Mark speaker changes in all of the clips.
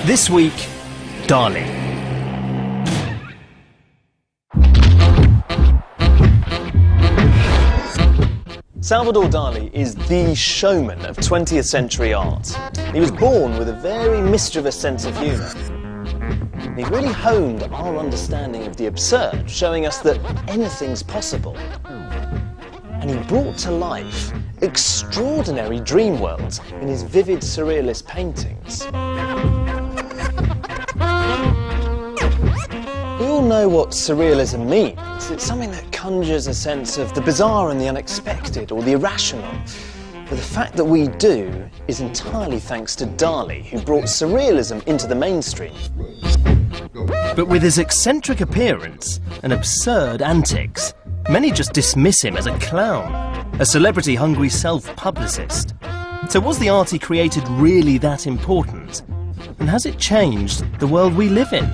Speaker 1: This week, Dalí. Salvador Dalí is the showman of 20th century art. He was born with a very mischievous sense of humour. He really honed our understanding of the absurd, showing us that anything's possible. And he brought to life extraordinary dream worlds in his vivid surrealist paintings. We all know what surrealism means. It's something that conjures a sense of the bizarre and the unexpected, or the irrational. But the fact that we do is entirely thanks to Dalí, who brought surrealism into the mainstream. But with his eccentric appearance and absurd antics, many just dismiss him as a clown, a celebrity-hungry self-publicist. So was the art he created really that important? And has it changed the world we live in?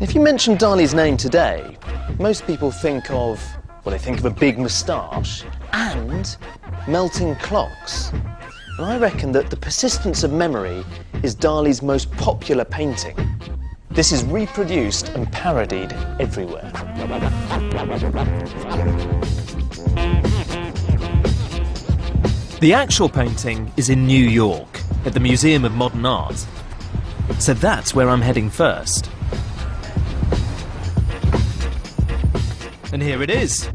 Speaker 1: If you mention Dalí's name today, most people think of, well, they think of a big moustache and melting clocks. And I reckon that the persistence of memory is Dalí's most popular painting. This is reproduced and parodied everywhere. The actual painting is in New York, at the Museum of Modern Art. So that's where I'm heading first. And here it is.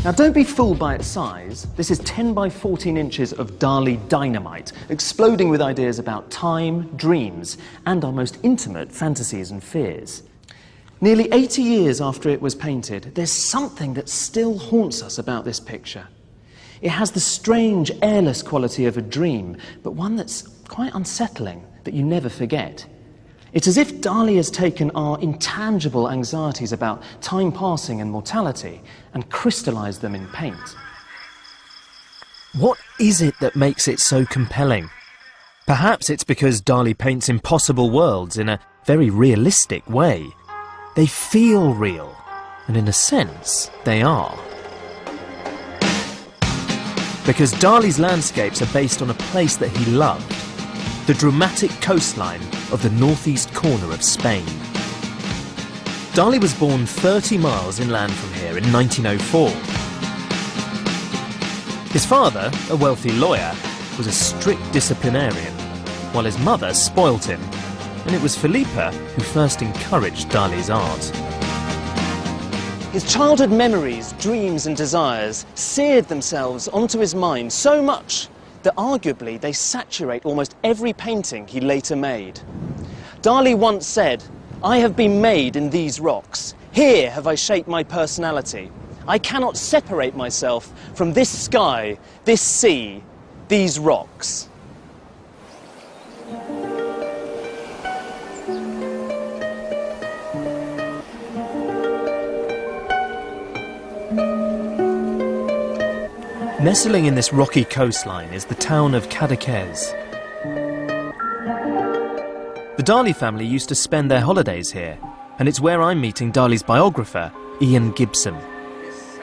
Speaker 1: Now don't be fooled by its size. This is 10 by 14 inches of Dalí dynamite, exploding with ideas about time, dreams, and our most intimate fantasies and fears. Nearly 80 years after it was painted, there's something that still haunts us about this picture. It has the strange, airless quality of a dream, but one that's quite unsettling, that you never forget. It's as if Dalí has taken our intangible anxieties about time passing and mortality and crystallised them in paint. What is it that makes it so compelling? Perhaps it's because Dalí paints impossible worlds in a very realistic way. They feel real, and in a sense, they are. Because Dalí's landscapes are based on a place that he loved, the dramatic coastline of the northeast corner of Spain. Dalí was born 30 miles inland from here in 1904. His father, a wealthy lawyer, was a strict disciplinarian, while his mother spoilt him, and it was Felipa who first encouraged Dalí's art. His childhood memories, dreams and desires seared themselves onto his mind so much that arguably they saturate almost every painting he later made. Dalí once said, "I have been made in these rocks. Here have I shaped my personality. I cannot separate myself from this sky, this sea, these rocks." Nestling in this rocky coastline is the town of Cadaqués. The Dalí family used to spend their holidays here, and it's where I'm meeting Dalí's biographer, Ian Gibson.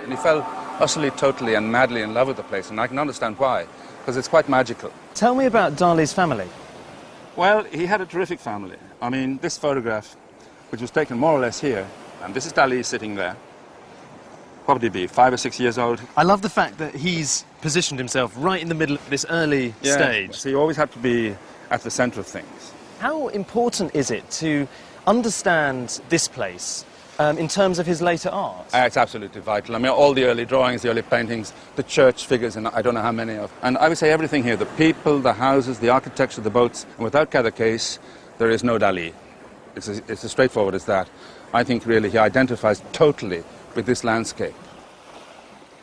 Speaker 2: And he fell utterly, totally and madly in love with the place, and I can understand why, because it's quite magical.
Speaker 1: Tell me about Dalí's family.
Speaker 2: Well, he had a terrific family. I mean, this photograph, which was taken more or less here, and this is Dalí sitting there, probably be 5 or 6 years old.
Speaker 1: I love the fact that he's positioned himself right in the middle of this early stage.
Speaker 2: So you always have to be at the centre of things.
Speaker 1: How important is it to understand this place in terms of his later art?
Speaker 2: It's absolutely vital. I mean, all the early drawings, the early paintings, the church figures, and I don't know how many of. And I would say everything here, the people, the houses, the architecture, the boats, and without Cadaqués, there is no Dalí. It's as straightforward as that. I think really he identifies totally with this landscape.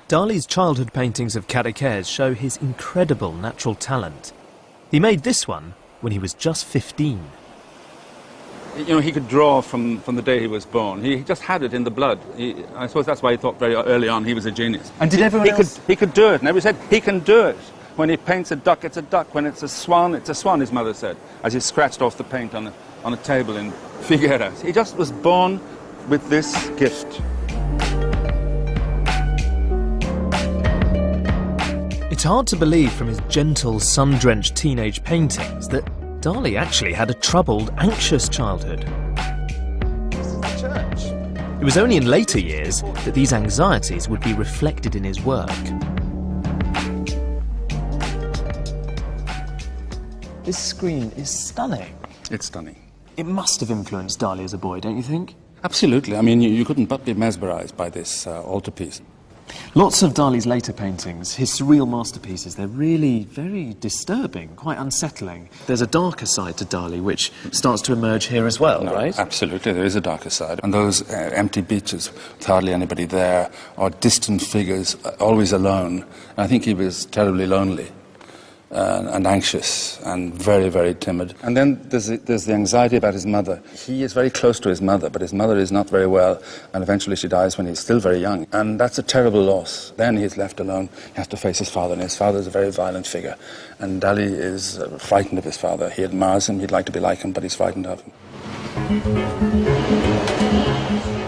Speaker 1: Dalí's childhood paintings of Cadaqués show his incredible natural talent. He made this one when he was just 15.
Speaker 2: You know, he could draw from the day he was born. He just had it in the blood. I suppose that's why he thought very early on he was a genius.
Speaker 1: And did everyone else?
Speaker 2: He could do it. And everybody said, he can do it. When he paints a duck, it's a duck. When it's a swan, his mother said, as he scratched off the paint on a table in Figueras. He just was born with this gift. It's
Speaker 1: hard to believe from his gentle, sun-drenched teenage paintings that
Speaker 3: Dalí actually had a troubled, anxious childhood.
Speaker 1: This is the church.
Speaker 3: It was only in later years that these anxieties would be reflected in his work.
Speaker 1: This screen is stunning.
Speaker 2: It's stunning.
Speaker 1: It must have influenced Dalí as a boy, don't you think?
Speaker 2: Absolutely. I mean, you couldn't but be mesmerised by this altarpiece.
Speaker 1: Lots of Dalí's later paintings, his surreal masterpieces, they're really very disturbing, quite unsettling. There's a darker side to Dalí which starts to emerge here as well, right?
Speaker 2: Absolutely, there is a darker side. And those empty beaches with hardly anybody there, or distant figures, always alone. I think he was terribly lonely. And anxious and very, very timid. And then there's the anxiety about his mother. He is very close to his mother, but his mother is not very well, and eventually she dies when he's still very young. And that's a terrible loss. Then he's left alone. He has to face his father, and his father is a very violent figure. And Dalí is frightened of his father. He admires him, he'd like to be like him, but he's frightened of him.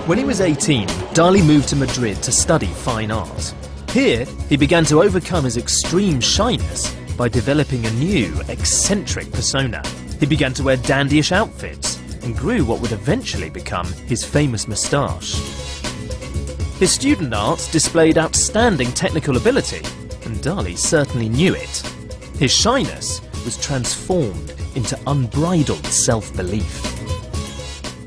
Speaker 3: When he was 18, Dalí moved to Madrid to study fine art. Here, he began to overcome his extreme shyness by developing a new, eccentric persona. He began to wear dandyish outfits and grew what would eventually become his famous moustache. His student art displayed outstanding technical ability, and Dalí certainly knew it. His shyness was transformed into unbridled self-belief.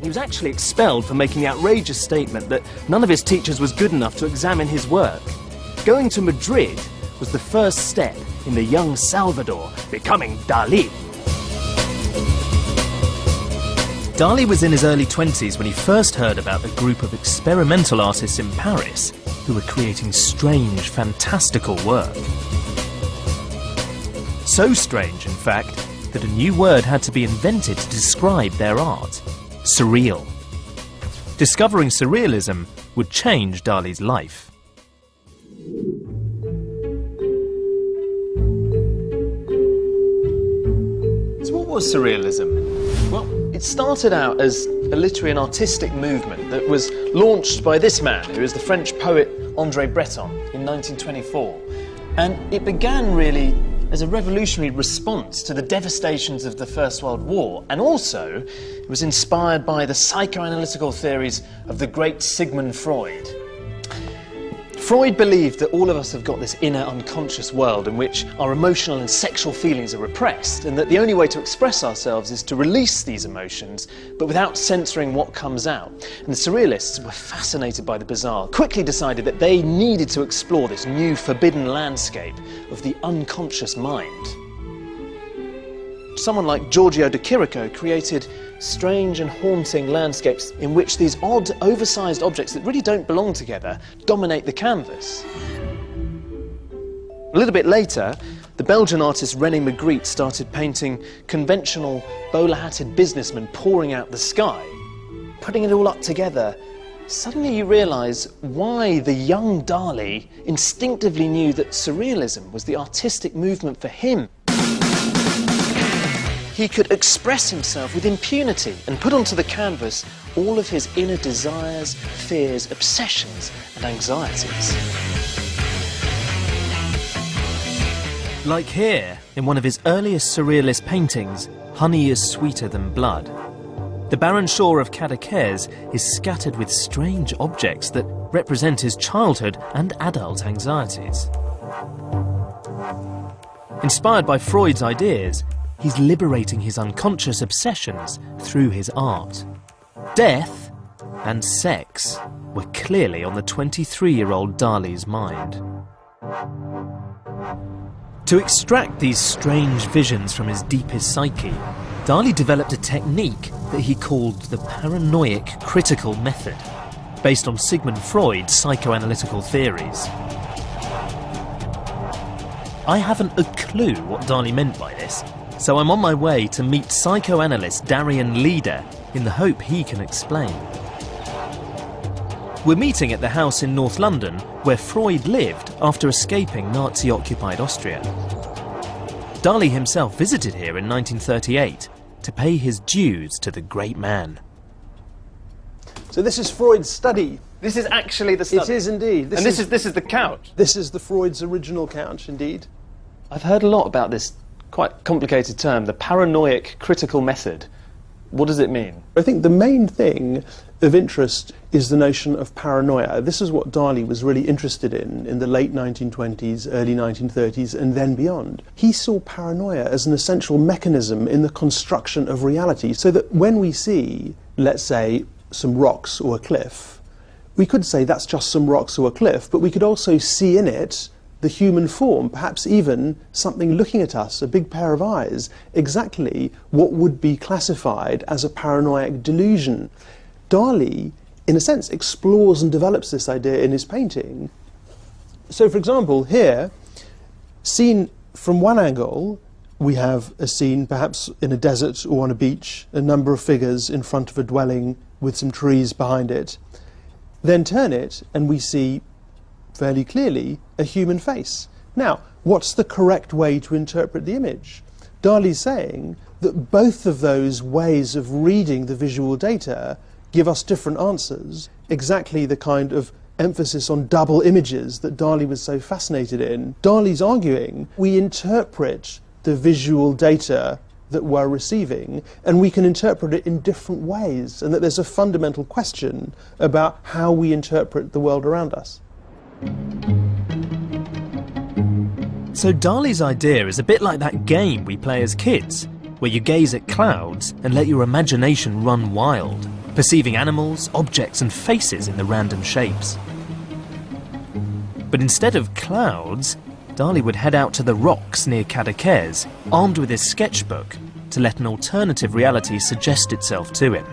Speaker 3: He was actually expelled for making the outrageous statement that none of his teachers was good enough to examine his work. Going to Madrid was the first step in the young Salvador becoming Dalí. Dalí was in his early 20s when he first heard about a group of experimental artists in Paris who were creating strange, fantastical work. So strange, in fact, that a new word had to be invented to describe their art: surreal. Discovering surrealism would change Dalí's life.
Speaker 1: What was surrealism? Well, it started out as a literary and artistic movement that was launched by this man, who is the French poet André Breton, in 1924. And it began really as a revolutionary response to the devastations of the First World War, and also it was inspired by the psychoanalytical theories of the great Sigmund Freud. Freud believed that all of us have got this inner unconscious world in which our emotional and sexual feelings are repressed, and that the only way to express ourselves is to release these emotions, but without censoring what comes out. And the surrealists were fascinated by the bizarre, quickly decided that they needed to explore this new forbidden landscape of the unconscious mind. Someone like Giorgio de Chirico created strange and haunting landscapes in which these odd, oversized objects that really don't belong together dominate the canvas. A little bit later, the Belgian artist René Magritte started painting conventional, bowler-hatted businessmen pouring out the sky. Putting it all up together, suddenly you realise why the young Dalí instinctively knew that surrealism was the artistic movement for him. He could express himself with impunity and put onto the canvas all of his inner desires, fears, obsessions and anxieties.
Speaker 3: Like here, in one of his earliest surrealist paintings, Honey is Sweeter Than Blood. The barren shore of Cadaqués is scattered with strange objects that represent his childhood and adult anxieties. Inspired by Freud's ideas, he's liberating his unconscious obsessions through his art. Death and sex were clearly on the 23-year-old Dalí's mind. To extract these strange visions from his deepest psyche, Dalí developed a technique that he called the paranoid critical method, based on Sigmund Freud's psychoanalytical theories. I haven't a clue what Dalí meant by this, so I'm on my way to meet psychoanalyst Darian Leader in the hope he can explain. We're meeting at the house in North London where Freud lived after escaping Nazi-occupied Austria. Dalí himself visited here in 1938 to pay his dues to the great man.
Speaker 4: So this is Freud's study.
Speaker 1: This is actually the study?
Speaker 4: It is indeed.
Speaker 1: This is the couch?
Speaker 4: This is Freud's original couch, indeed.
Speaker 1: I've heard a lot about this quite complicated term, the paranoid critical method. What does it mean?
Speaker 4: I think the main thing of interest is the notion of paranoia. This is what Dalí was really interested in the late 1920s, early 1930s, and then beyond. He saw paranoia as an essential mechanism in the construction of reality, so that when we see, let's say, some rocks or a cliff, we could say that's just some rocks or a cliff, but we could also see in it the human form, perhaps even something looking at us, a big pair of eyes, exactly what would be classified as a paranoid delusion. Dalí, in a sense, explores and develops this idea in his painting. So, for example, here, seen from one angle, we have a scene perhaps in a desert or on a beach, a number of figures in front of a dwelling with some trees behind it. Then turn it and we see fairly clearly a human face. Now, what's the correct way to interpret the image? Dalí's saying that both of those ways of reading the visual data give us different answers, exactly the kind of emphasis on double images that Dalí was so fascinated in. Dalí's arguing we interpret the visual data that we're receiving, and we can interpret it in different ways, and that there's a fundamental question about how we interpret the world around us.
Speaker 3: So Dalí's idea is a bit like that game we play as kids, where you gaze at clouds and let your imagination run wild, perceiving animals, objects and faces in the random shapes. But instead of clouds, Dalí would head out to the rocks near Cadaqués, armed with his sketchbook, to let an alternative reality suggest itself to him.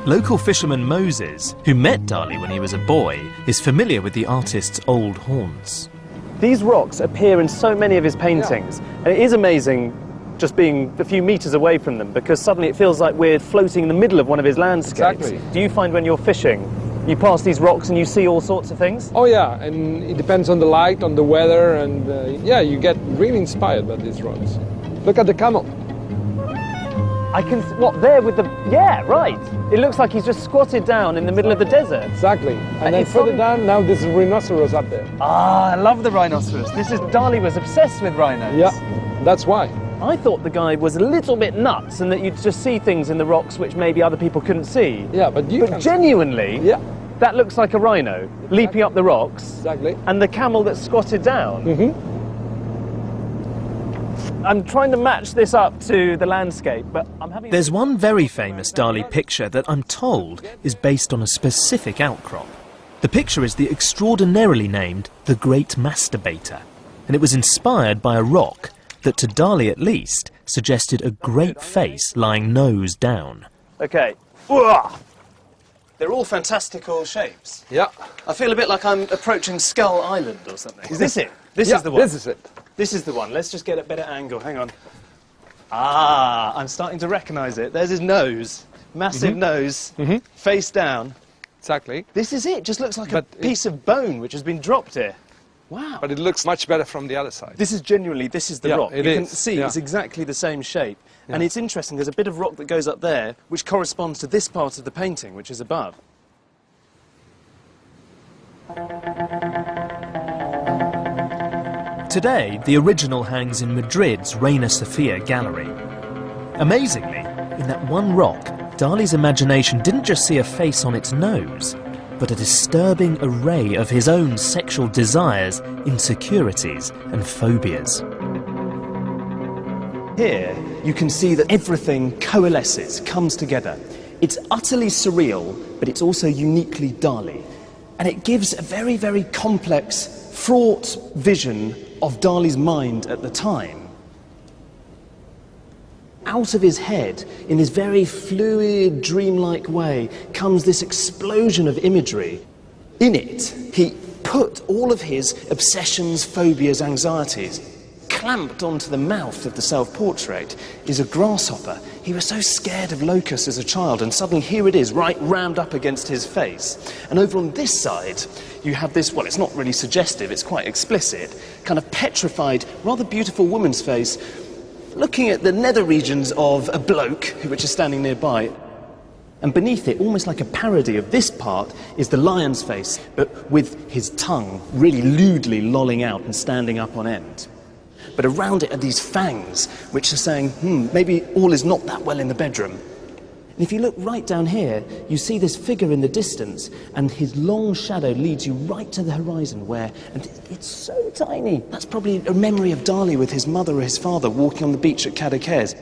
Speaker 3: Local fisherman Moses, who met Dalí when he was a boy, is familiar with the artist's old haunts.
Speaker 1: These rocks appear in so many of his paintings, and it is amazing just being a few metres away from them, because suddenly it feels like we're floating in the middle of one of his landscapes.
Speaker 5: Exactly.
Speaker 1: Do you find when you're fishing, you pass these rocks and you see all sorts of things?
Speaker 5: Oh yeah, and it depends on the light, on the weather, and yeah, you get really inspired by these rocks. Look at the camel.
Speaker 1: I can, what, there with the, yeah, right. It looks like he's just squatted down in the middle of the desert.
Speaker 5: Exactly. And then further down, now this rhinoceros up there.
Speaker 1: Ah, I love the rhinoceros. Dalí was obsessed with rhinos.
Speaker 5: Yeah, that's why.
Speaker 1: I thought the guy was a little bit nuts and that you'd just see things in the rocks which maybe other people couldn't see.
Speaker 5: Yeah, but you can.
Speaker 1: Genuinely,
Speaker 5: yeah,
Speaker 1: that looks like a rhino leaping up the rocks.
Speaker 5: Exactly.
Speaker 1: And the camel that's squatted down.
Speaker 5: Mm-hmm.
Speaker 1: I'm trying to match this up to the landscape, but I'm having...
Speaker 3: There's one very famous Dalí picture that I'm told is based on a specific outcrop. The picture is the extraordinarily named The Great Masturbator, and it was inspired by a rock that, to Dalí at least, suggested a great face lying nose down.
Speaker 1: Okay. Uah! They're all fantastical shapes.
Speaker 5: Yeah.
Speaker 1: I feel a bit like I'm approaching Skull Island or something. Is this it? This
Speaker 5: yeah,
Speaker 1: is the one?
Speaker 5: This is it.
Speaker 1: This is the one. Let's just get a better angle. Hang on. Ah, I'm starting to recognise it. There's his nose. Massive nose. Face down.
Speaker 5: Exactly.
Speaker 1: This is it. Just looks like a piece of bone which has been dropped here. Wow.
Speaker 5: But it looks much better from the other side.
Speaker 1: This is genuinely, this is the
Speaker 5: Yeah,
Speaker 1: rock.
Speaker 5: it
Speaker 1: You can
Speaker 5: is,
Speaker 1: see
Speaker 5: yeah.
Speaker 1: it's exactly the same shape.
Speaker 5: Yeah.
Speaker 1: And it's interesting, there's a bit of rock that goes up there which corresponds to this part of the painting, which is above.
Speaker 3: Today, the original hangs in Madrid's Reina Sofia gallery. Amazingly, in that one rock, Dalí's imagination didn't just see a face on its nose, but a disturbing array of his own sexual desires, insecurities and phobias.
Speaker 1: Here, you can see that everything coalesces, comes together. It's utterly surreal, but it's also uniquely Dalí. And it gives a very, very complex, fraught vision of Dalí's mind at the time. Out of his head, in this very fluid, dreamlike way, comes this explosion of imagery. In it, he put all of his obsessions, phobias, anxieties. Clamped onto the mouth of the self-portrait is a grasshopper. He was so scared of locusts as a child, and suddenly here it is, right rammed up against his face. And over on this side, you have this, well, it's not really suggestive, it's quite explicit, kind of petrified, rather beautiful woman's face, looking at the nether regions of a bloke, which is standing nearby. And beneath it, almost like a parody of this part, is the lion's face, but with his tongue really lewdly lolling out and standing up on end. but around it are these fangs, which are saying, maybe all is not that well in the bedroom. And if you look right down here, you see this figure in the distance, and his long shadow leads you right to the horizon where, and it's so tiny. That's probably a memory of Dalí with his mother or his father walking on the beach at Cadaqués.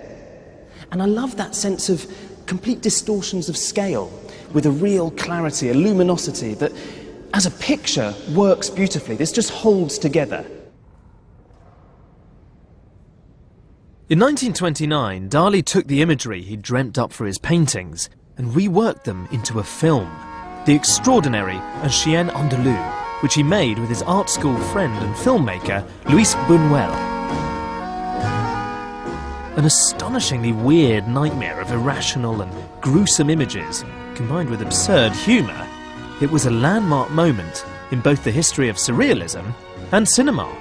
Speaker 1: And I love that sense of complete distortions of scale, with a real clarity, a luminosity that, as a picture, works beautifully. This just holds together.
Speaker 3: In 1929, Dalí took the imagery he'd dreamt up for his paintings and reworked them into a film, The Extraordinary Un Chien Andalou, which he made with his art school friend and filmmaker, Luis Buñuel. An astonishingly weird nightmare of irrational and gruesome images, combined with absurd humour, it was a landmark moment in both the history of surrealism and cinema.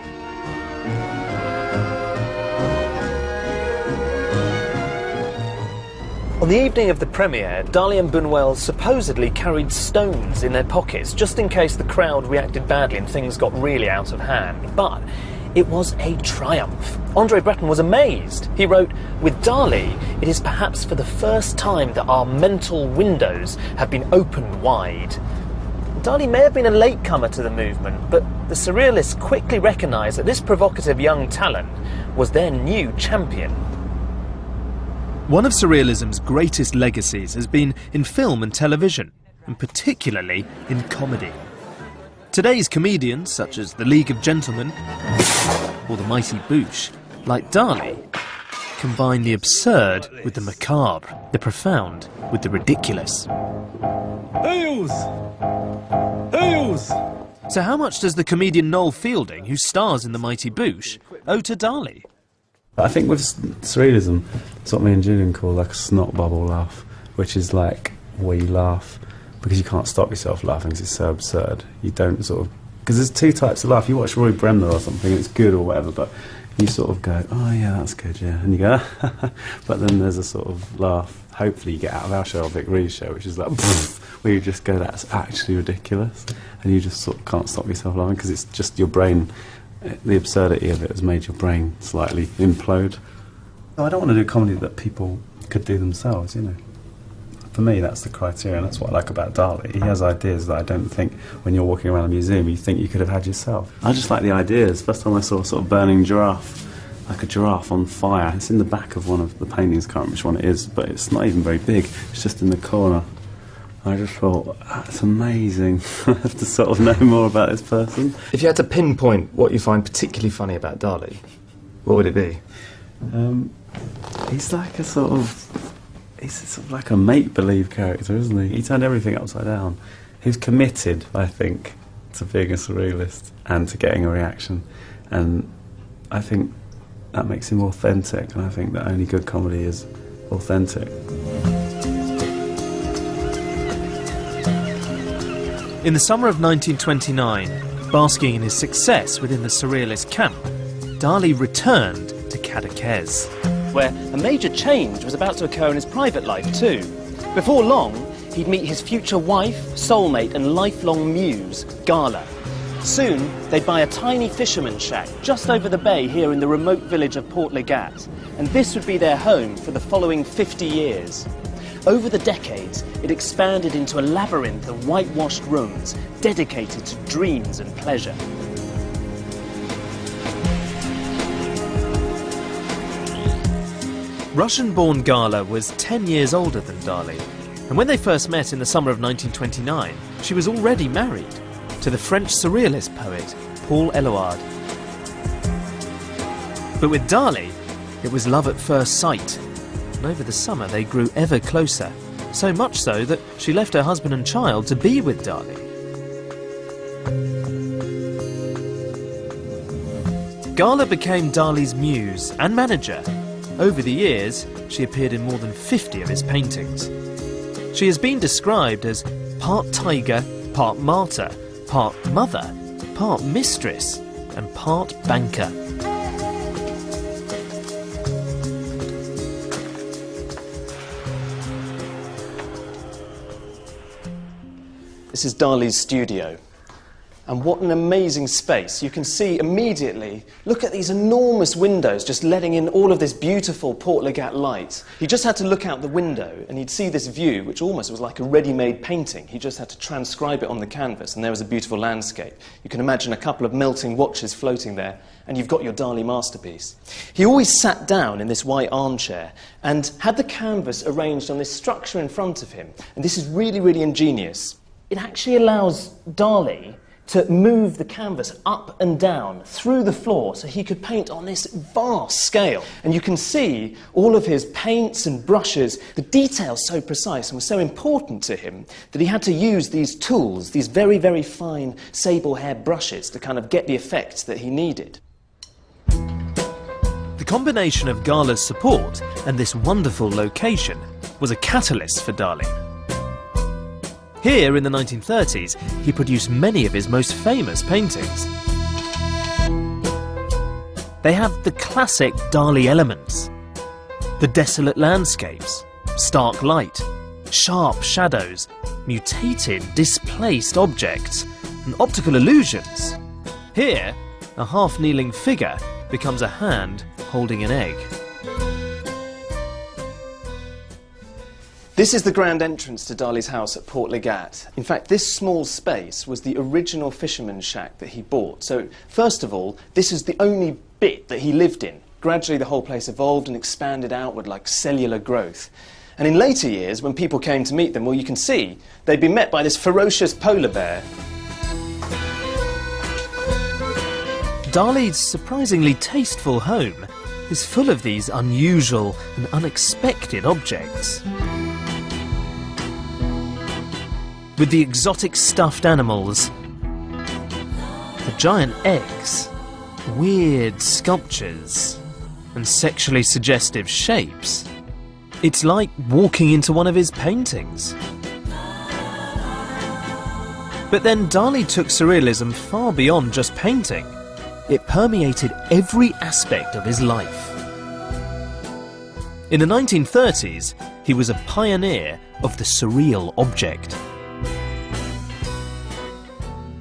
Speaker 1: On the evening of the premiere, Dalí and Buñuel supposedly carried stones in their pockets, just in case the crowd reacted badly and things got really out of hand. But it was a triumph. André Breton was amazed. He wrote, "With Dalí, it is perhaps for the first time that our mental windows have been opened wide." Dalí may have been a latecomer to the movement, but the surrealists quickly recognised that this provocative young talent was their new champion.
Speaker 3: One of surrealism's greatest legacies has been in film and television, and particularly in comedy. Today's comedians, such as the League of Gentlemen or the Mighty Boosh, like Dalí, combine the absurd with the macabre, the profound with the ridiculous. So how much does the comedian Noel Fielding, who stars in the Mighty Boosh, owe to Dalí?
Speaker 6: I think with surrealism, it's what me and Julian call like a snot bubble laugh, which is like where you laugh because you can't stop yourself laughing because it's so absurd. You don't sort of... Because there's two types of laugh. You watch Roy Bremner or something, it's good or whatever, but you sort of go, oh yeah, that's good, yeah. And you go, but then there's a sort of laugh, hopefully you get out of our show, or Vic Reed's show, which is like, where you just go, that's actually ridiculous. And you just sort of can't stop yourself laughing because it's just your brain... The absurdity of it has made your brain slightly implode. I don't want to do comedy that people could do themselves, you know. For me, that's the criteria, and that's what I like about Dalí. He has ideas that I don't think, when you're walking around a museum, you think you could have had yourself. I just like the ideas. First time I saw a sort of burning giraffe, like a giraffe on fire. It's in the back of one of the paintings, I can't remember which one it is, but it's not even very big. It's just in the corner. I just thought, that's amazing. I have to sort of know more about this person.
Speaker 1: If you had to pinpoint what you find particularly funny about Dalí, what would it be?
Speaker 6: He's like a sort of... He's sort of like a make-believe character, isn't he? He turned everything upside down. He's committed, I think, to being a surrealist and to getting a reaction. And I think that makes him authentic, and I think that only good comedy is authentic.
Speaker 3: In the summer of 1929, basking in his success within the surrealist camp, Dalí returned to Cadaqués,
Speaker 1: where a major change was about to occur in his private life too. Before long, he'd meet his future wife, soulmate and lifelong muse, Gala. Soon, they'd buy a tiny fisherman's shack just over the bay here in the remote village of Port Legat, and this would be their home for the following 50 years. Over the decades, it expanded into a labyrinth of whitewashed rooms dedicated to dreams and pleasure.
Speaker 3: Russian-born Gala was 10 years older than Dalí, and when they first met in the summer of 1929, she was already married to the French surrealist poet Paul Eluard. But with Dalí, it was love at first sight. And over the summer they grew ever closer, so much so that she left her husband and child to be with Dalí. Gala became Dalí's muse and manager. Over the years, she appeared in more than 50 of his paintings. She has been described as part tiger, part martyr, part mother, part mistress, and part banker.
Speaker 1: This is Dalí's studio. And what an amazing space. You can see immediately, look at these enormous windows just letting in all of this beautiful Port Legat light. He just had to look out the window and he'd see this view, which almost was like a ready-made painting. He just had to transcribe it on the canvas, and there was a beautiful landscape. You can imagine a couple of melting watches floating there, and you've got your Dalí masterpiece. He always sat down in this white armchair and had the canvas arranged on this structure in front of him. And this is really, really ingenious. It actually allows Dalí to move the canvas up and down through the floor so he could paint on this vast scale. And you can see all of his paints and brushes, the details so precise and were so important to him that he had to use these tools, these very, very fine sable hair brushes to kind of get the effects that he needed.
Speaker 3: The combination of Gala's support and this wonderful location was a catalyst for Dalí. Here in the 1930s, he produced many of his most famous paintings. They have the classic Dalí elements: the desolate landscapes, stark light, sharp shadows, mutated, displaced objects, and optical illusions. Here, a half-kneeling figure becomes a hand holding an egg.
Speaker 1: This is the grand entrance to Dalí's house at Port Legat. In fact, this small space was the original fisherman's shack that he bought. So, first of all, this is the only bit that he lived in. Gradually, the whole place evolved and expanded outward like cellular growth. And in later years, when people came to meet them, well, you can see, they'd been met by this ferocious polar bear.
Speaker 3: Dalí's surprisingly tasteful home is full of these unusual and unexpected objects. With the exotic stuffed animals, the giant eggs, weird sculptures, and sexually suggestive shapes, it's like walking into one of his paintings. But then Dalí took surrealism far beyond just painting. It permeated every aspect of his life. In the 1930s, he was a pioneer of the surreal object.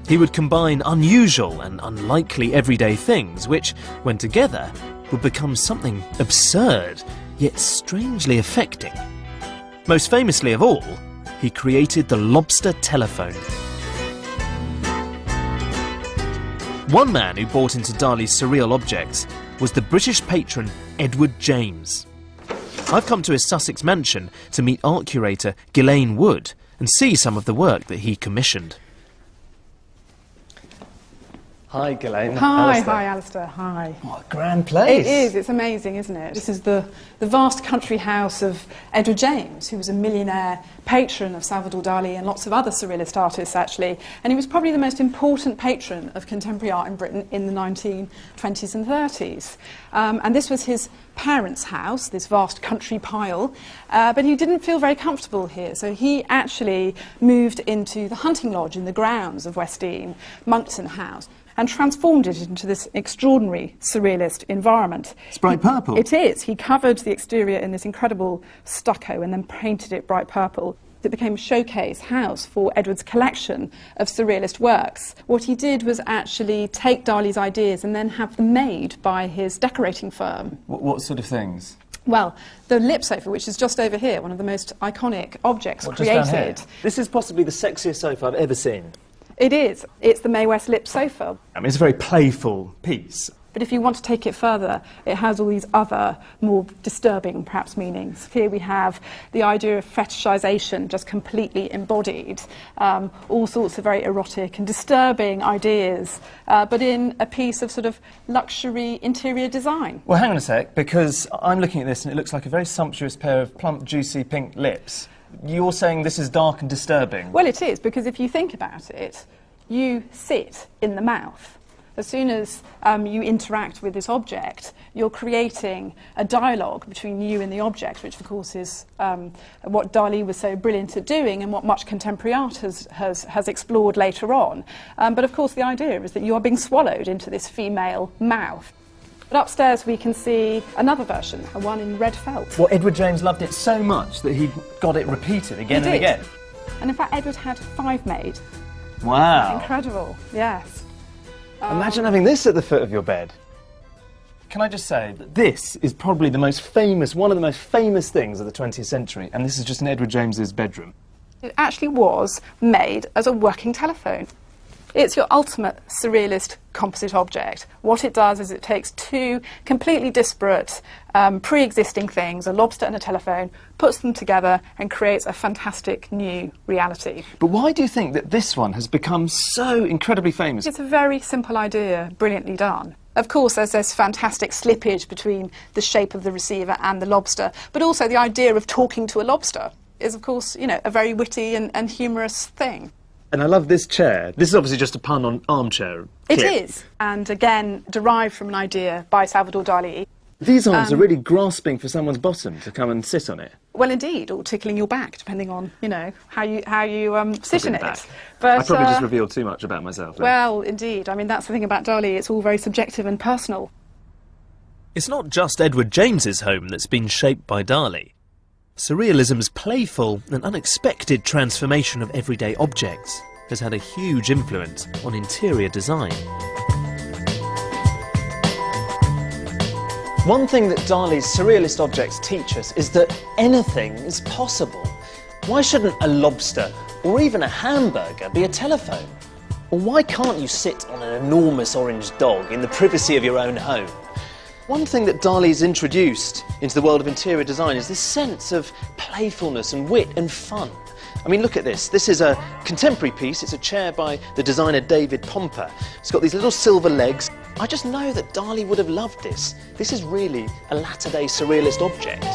Speaker 3: He would combine unusual and unlikely everyday things, which, when together, would become something absurd, yet strangely affecting. Most famously of all, he created the lobster telephone. One man who bought into Dalí's surreal objects was the British patron Edward James. I've come to his Sussex mansion to meet art curator Ghislaine Wood and see some of the work that he commissioned.
Speaker 1: Hi, Ghislaine.
Speaker 7: Hi, Alistair. Hi.
Speaker 1: What a grand place.
Speaker 7: It is. It's amazing, isn't it? This is the vast country house of Edward James, who was a millionaire patron of Salvador Dalí and lots of other surrealist artists, actually. And he was probably the most important patron of contemporary art in Britain in the 1920s and 30s. And this was his parents' house, this vast country pile, but he didn't feel very comfortable here, so he actually moved into the hunting lodge in the grounds of West Dean, Monckton House, and transformed it into this extraordinary surrealist environment.
Speaker 1: It's bright purple.
Speaker 7: It is. He covered the exterior in this incredible stucco and then painted it bright purple. It became a showcase house for Edward's collection of surrealist works. What he did was actually take Dalí's ideas and then have them made by his decorating firm.
Speaker 1: What sort of things?
Speaker 7: Well, the lip sofa, which is just over here, one of the most iconic objects created.
Speaker 1: This is possibly the sexiest sofa I've ever seen.
Speaker 7: It is. It's the Mae West lip sofa.
Speaker 1: I mean, it's a very playful piece.
Speaker 7: But if you want to take it further, it has all these other, more disturbing, perhaps, meanings. Here we have the idea of fetishization just completely embodied, all sorts of very erotic and disturbing ideas, but in a piece of sort of luxury interior design.
Speaker 1: Well, hang on a sec, because I'm looking at this and it looks like a very sumptuous pair of plump, juicy pink lips. You're saying this is dark and disturbing?
Speaker 7: Well, it is, because if you think about it, you sit in the mouth. As soon as you interact with this object, you're creating a dialogue between you and the object, which of course is what Dalí was so brilliant at doing and what much contemporary art has explored later on. But of course the idea is that you are being swallowed into this female mouth. But upstairs we can see another version, a one in red felt.
Speaker 1: Well, Edward James loved it so much that he got it repeated again and again.
Speaker 7: And in fact, Edward had 5 made.
Speaker 1: Wow.
Speaker 7: Incredible, yes.
Speaker 1: Imagine having this at the foot of your bed. Can I just say that this is probably the most famous, one of the most famous things of the 20th century, and this is just in Edward James's bedroom.
Speaker 7: It actually was made as a working telephone. It's your ultimate surrealist composite object. What it does is it takes two completely disparate, pre-existing things, a lobster and a telephone, puts them together and creates a fantastic new reality.
Speaker 1: But why do you think that this one has become so incredibly famous?
Speaker 7: It's a very simple idea, brilliantly done. Of course, there's this fantastic slippage between the shape of the receiver and the lobster, but also the idea of talking to a lobster is, of course, you know, a very witty and humorous thing.
Speaker 1: And I love this chair. This is obviously just a pun on armchair.
Speaker 7: It is, and again, derived from an idea by Salvador Dalí.
Speaker 1: These arms are really grasping for someone's bottom to come and sit on it.
Speaker 7: Well, indeed, or tickling your back, depending on, you know, how you sit in it.
Speaker 1: Back.
Speaker 7: But
Speaker 1: I probably just revealed too much about myself there.
Speaker 7: well, indeed. I mean, that's the thing about Dalí. It's all very subjective and personal.
Speaker 3: It's not just Edward James's home that's been shaped by Dalí. Surrealism's playful and unexpected transformation of everyday objects has had a huge influence on interior design.
Speaker 1: One thing that Dalí's surrealist objects teach us is that anything is possible. Why shouldn't a lobster or even a hamburger be a telephone? Or why can't you sit on an enormous orange dog in the privacy of your own home? One thing that Dalí's introduced into the world of interior design is this sense of playfulness and wit and fun. I mean, look at this. This is a contemporary piece. It's a chair by the designer David Pomper. It's got these little silver legs. I just know that Dalí would have loved this. This is really a latter-day surrealist object.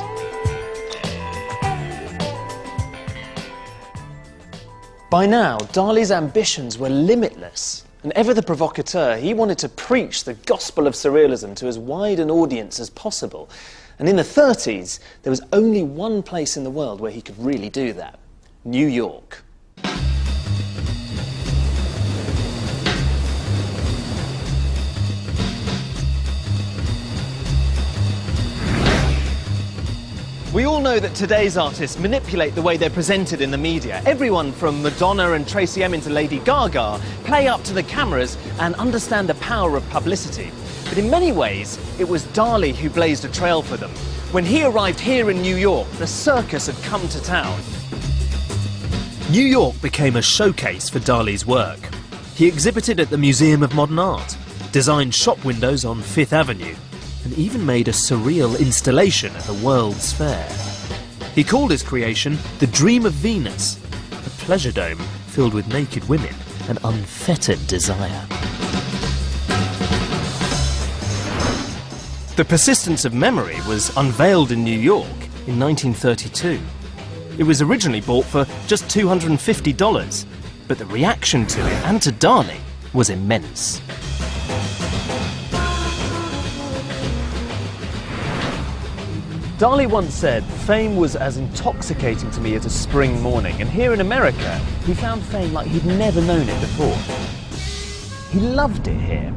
Speaker 1: By now, Dalí's ambitions were limitless. And ever the provocateur, he wanted to preach the gospel of surrealism to as wide an audience as possible. And in the 30s, there was only one place in the world where he could really do that: New York. We all know that today's artists manipulate the way they're presented in the media. Everyone from Madonna and Tracy Emin to Lady Gaga play up to the cameras and understand the power of publicity. But in many ways, it was Dalí who blazed a trail for them. When he arrived here in New York, the circus had come to town.
Speaker 3: New York became a showcase for Dalí's work. He exhibited at the Museum of Modern Art, designed shop windows on Fifth Avenue, and even made a surreal installation at the World's Fair. He called his creation the Dream of Venus, a pleasure dome filled with naked women and unfettered desire. The Persistence of Memory was unveiled in New York in 1932. It was originally bought for just $250, but the reaction to it and to Dalí was immense.
Speaker 1: Dalí once said, "Fame was as intoxicating to me as a spring morning," and here in America, he found fame like he'd never known it before. He loved it here.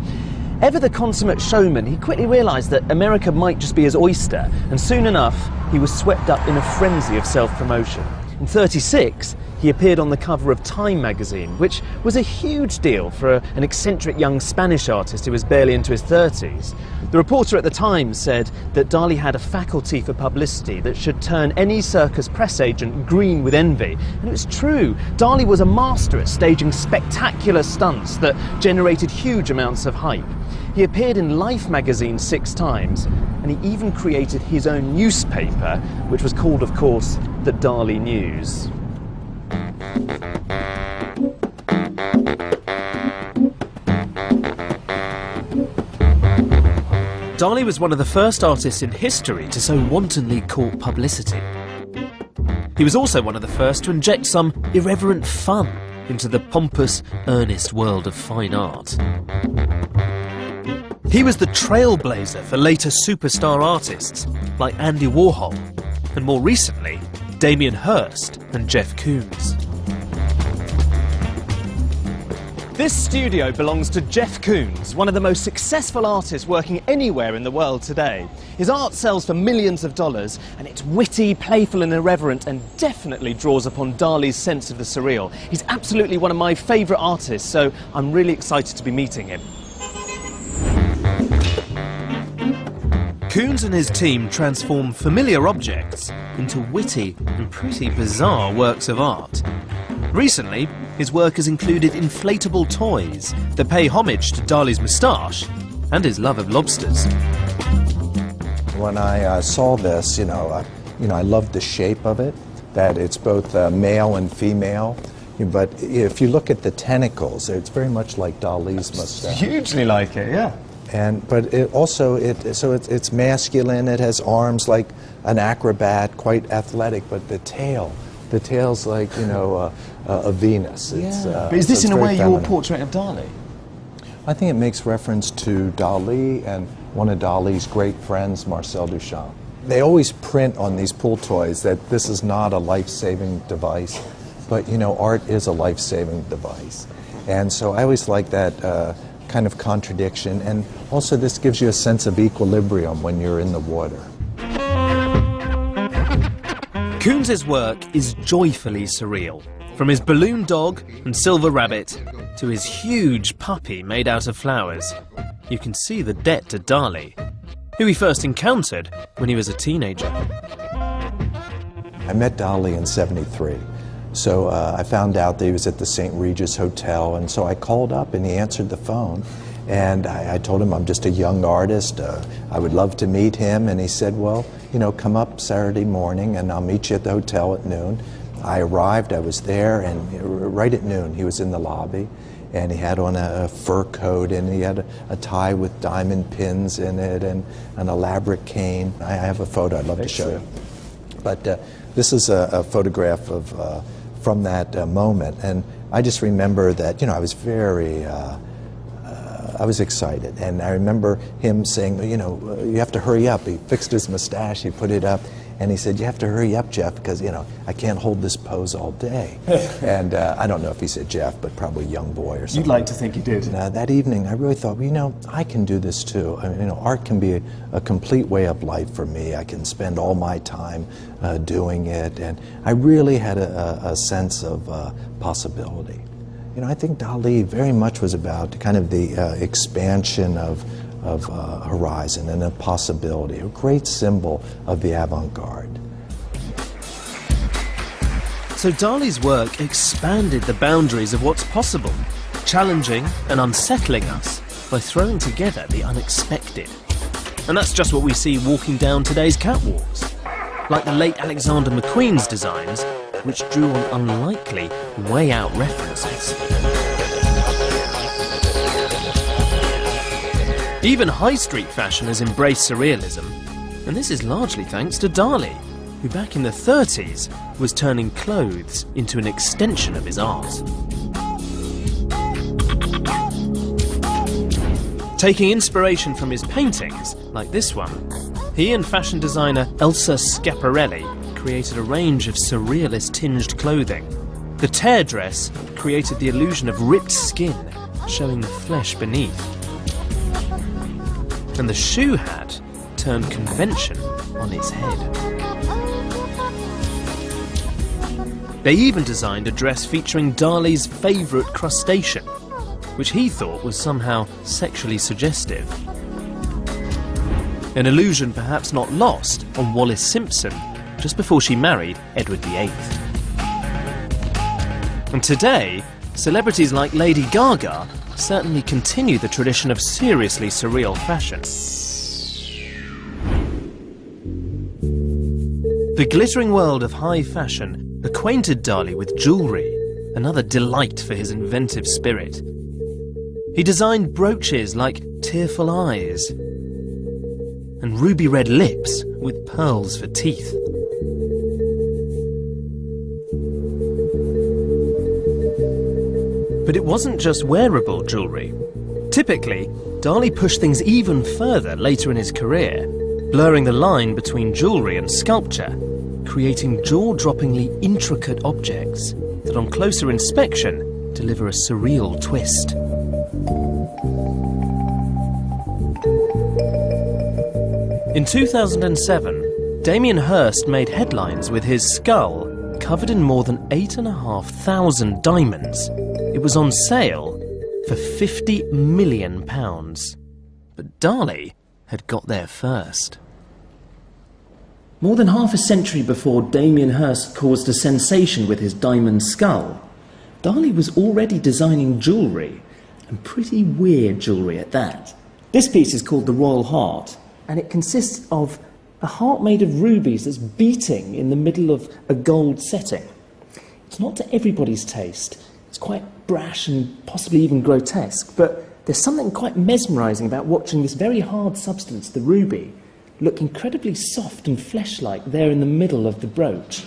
Speaker 1: Ever the consummate showman, he quickly realised that America might just be his oyster, and soon enough, he was swept up in a frenzy of self-promotion. In '36, he appeared on the cover of Time magazine, which was a huge deal for an eccentric young Spanish artist who was barely into his 30s. The reporter at the time said that Dalí had a faculty for publicity that should turn any circus press agent green with envy. And it was true. Dalí was a master at staging spectacular stunts that generated huge amounts of hype. He appeared in Life magazine 6 times, and he even created his own newspaper, which was called, of course, the Dalí News.
Speaker 3: Dalí was one of the first artists in history to so wantonly court publicity. He was also one of the first to inject some irreverent fun into the pompous, earnest world of fine art. He was the trailblazer for later superstar artists like Andy Warhol, and more recently, Damien Hirst and Jeff Koons. This studio belongs to Jeff Koons, one of the most successful artists working anywhere in the world today. His art sells for millions of dollars, and it's witty, playful and irreverent, and definitely draws upon Dali's sense of the surreal. He's absolutely one of my favourite artists, so I'm really excited to be meeting him. Koons and his team transform familiar objects into witty and pretty bizarre works of art. Recently, his work has included inflatable toys that pay homage to Dali's moustache and his love of lobsters.
Speaker 8: When I saw this, I loved the shape of it, that it's both male and female. But if you look at the tentacles, it's very much like Dali's moustache.
Speaker 3: Hugely like it, yeah.
Speaker 8: But it's masculine. It has arms like an acrobat, quite athletic. But the tail's like a Venus.
Speaker 3: But is this in a way your portrait of Dali?
Speaker 8: I think it makes reference to Dalí and one of Dali's great friends, Marcel Duchamp. They always print on these pool toys that this is not a life-saving device, but art is a life-saving device. And so I always like that kind of contradiction, and also this gives you a sense of equilibrium when you're in the water.
Speaker 3: Koons' work is joyfully surreal. From his balloon dog and silver rabbit to his huge puppy made out of flowers, you can see the debt to Dali, who he first encountered when he was a teenager.
Speaker 8: I met Dali in '73. So I found out that he was at the St. Regis Hotel, and so I called up and he answered the phone. And I told him I'm just a young artist, I would love to meet him. And he said, well, come up Saturday morning and I'll meet you at the hotel at noon. I arrived, I was there, and right at noon he was in the lobby. And he had on a fur coat, and he had a tie with diamond pins in it, and an elaborate cane. I have a photo I'd love to show you. But this is a photograph of from that moment, and I just remember that I was very I was excited, and I remember him saying, you have to hurry up. He fixed his mustache, he put it up, and he said, you have to hurry up, Jeff, because I can't hold this pose all day. And I don't know if he said Jeff, but probably young boy or something.
Speaker 3: You'd like to think he did.
Speaker 8: And that evening I really thought, I can do this too. I mean, art can be a complete way of life for me. I can spend all my time doing it, and I really had a sense of possibility. I think Dalí very much was about kind of the expansion of horizon and a possibility, a great symbol of the avant-garde.
Speaker 3: So Dali's work expanded the boundaries of what's possible, challenging and unsettling us by throwing together the unexpected. And that's just what we see walking down today's catwalks, like the late Alexander McQueen's designs, which drew on unlikely, way-out references. Even high street fashion has embraced surrealism, and this is largely thanks to Dalí, who back in the 30s was turning clothes into an extension of his art. Taking inspiration from his paintings, like this one, he and fashion designer Elsa Schiaparelli created a range of surrealist-tinged clothing. The tear dress created the illusion of ripped skin, showing the flesh beneath. And the shoe hat turned convention on its head. They even designed a dress featuring Dalí's favourite crustacean, which he thought was somehow sexually suggestive. An illusion perhaps not lost on Wallis Simpson just before she married Edward VIII. And today, celebrities like Lady Gaga certainly continue the tradition of seriously surreal fashion. The glittering world of high fashion acquainted Dalí with jewellery, another delight for his inventive spirit. He designed brooches like tearful eyes and ruby red lips with pearls for teeth. But it wasn't just wearable jewellery. Typically, Dalí pushed things even further later in his career, blurring the line between jewellery and sculpture, creating jaw-droppingly intricate objects that on closer inspection deliver a surreal twist. In 2007, Damien Hirst made headlines with his skull covered in more than 8,500 diamonds. It was on sale for £50 million. But Dalí had got there first. More than half a century before Damien Hirst caused a sensation with his diamond skull, Dalí was already designing jewellery, and pretty weird jewellery at that. This piece is called the Royal Heart, and it consists of a heart made of rubies that's beating in the middle of a gold setting. It's not to everybody's taste. It's quite brash and possibly even grotesque, but there's something quite mesmerising about watching this very hard substance, the ruby, look incredibly soft and flesh-like there in the middle of the brooch.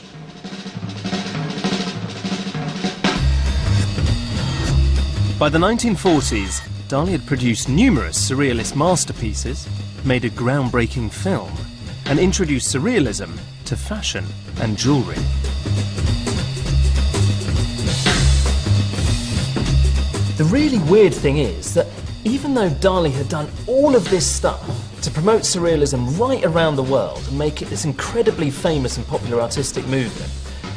Speaker 3: By the 1940s, Dalí had produced numerous surrealist masterpieces, made a groundbreaking film, and introduced surrealism to fashion and jewellery. The really weird thing is that even though Dalí had done all of this stuff to promote surrealism right around the world and make it this incredibly famous and popular artistic movement,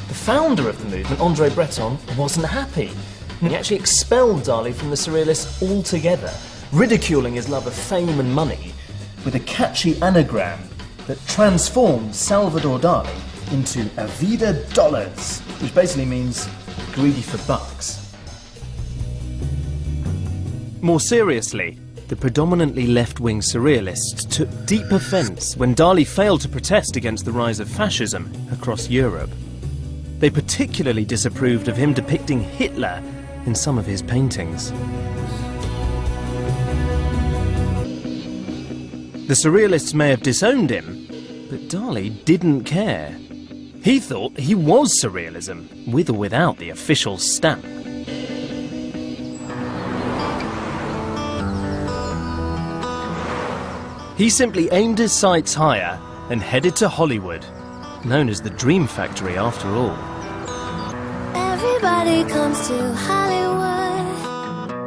Speaker 3: the founder of the movement, André Breton, wasn't happy. And he actually expelled Dalí from the Surrealists altogether, ridiculing his love of fame and money with a catchy anagram that transformed Salvador Dalí into a vida dollars, which basically means greedy for bucks. More seriously, the predominantly left-wing surrealists took deep offence when Dalí failed to protest against the rise of fascism across Europe. They particularly disapproved of him depicting Hitler in some of his paintings. The surrealists may have disowned him, but Dalí didn't care. He thought he was surrealism, with or without the official stamp. He simply aimed his sights higher and headed to Hollywood, known as the Dream Factory after all.
Speaker 9: Everybody comes to Hollywood.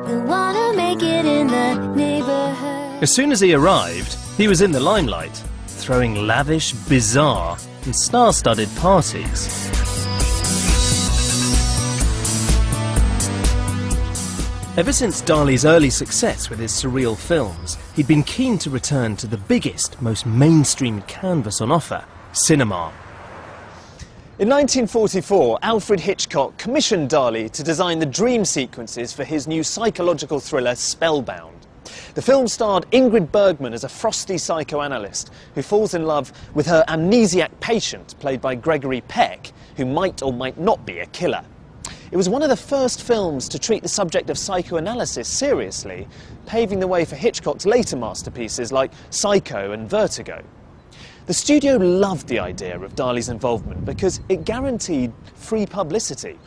Speaker 9: They wanna make it in the neighborhood.
Speaker 3: As soon as he arrived, he was in the limelight, throwing lavish, bizarre and star-studded parties. Ever since Dalí's early success with his surreal films, he'd been keen to return to the biggest, most mainstream canvas on offer, cinema.
Speaker 1: In 1944, Alfred Hitchcock commissioned Dalí to design the dream sequences for his new psychological thriller Spellbound. The film starred Ingrid Bergman as a frosty psychoanalyst who falls in love with her amnesiac patient, played by Gregory Peck, who might or might not be a killer. It was one of the first films to treat the subject of psychoanalysis seriously, paving the way for Hitchcock's later masterpieces like Psycho and Vertigo. The studio loved the idea of Dalí's involvement because it guaranteed free publicity.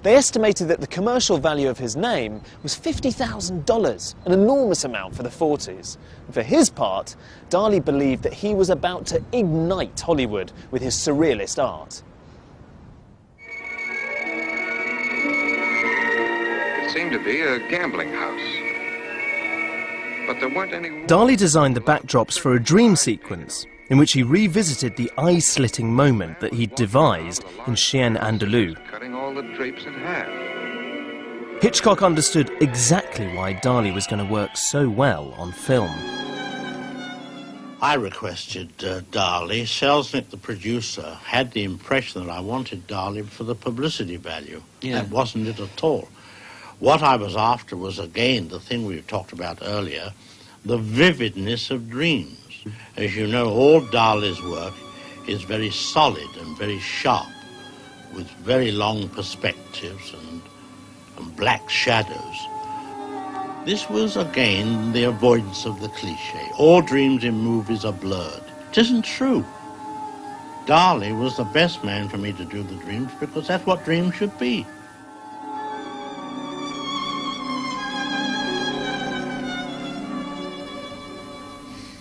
Speaker 1: They estimated that the commercial value of his name was $50,000, an enormous amount for the 40s. And for his part, Dalí believed that he was about to ignite Hollywood with his surrealist art.
Speaker 10: It seemed to be a gambling house, but there weren't any...
Speaker 3: Dalí designed the backdrops for a dream sequence in which he revisited the eye-slitting moment that he'd devised in Chien Andalou.
Speaker 10: Cutting all the drapes in half.
Speaker 3: Hitchcock understood exactly why Dalí was going to work so well on film.
Speaker 11: I requested Dalí. Selznick, the producer, had the impression that I wanted Dalí for the publicity value. Yeah. That wasn't it at all. What I was after was, again, the thing we talked about earlier, the vividness of dreams. As you know, all Dalí's work is very solid and very sharp, with very long perspectives and black shadows. This was, again, the avoidance of the cliché. All dreams in movies are blurred. It isn't true. Dalí was the best man for me to do the dreams because that's what dreams should be.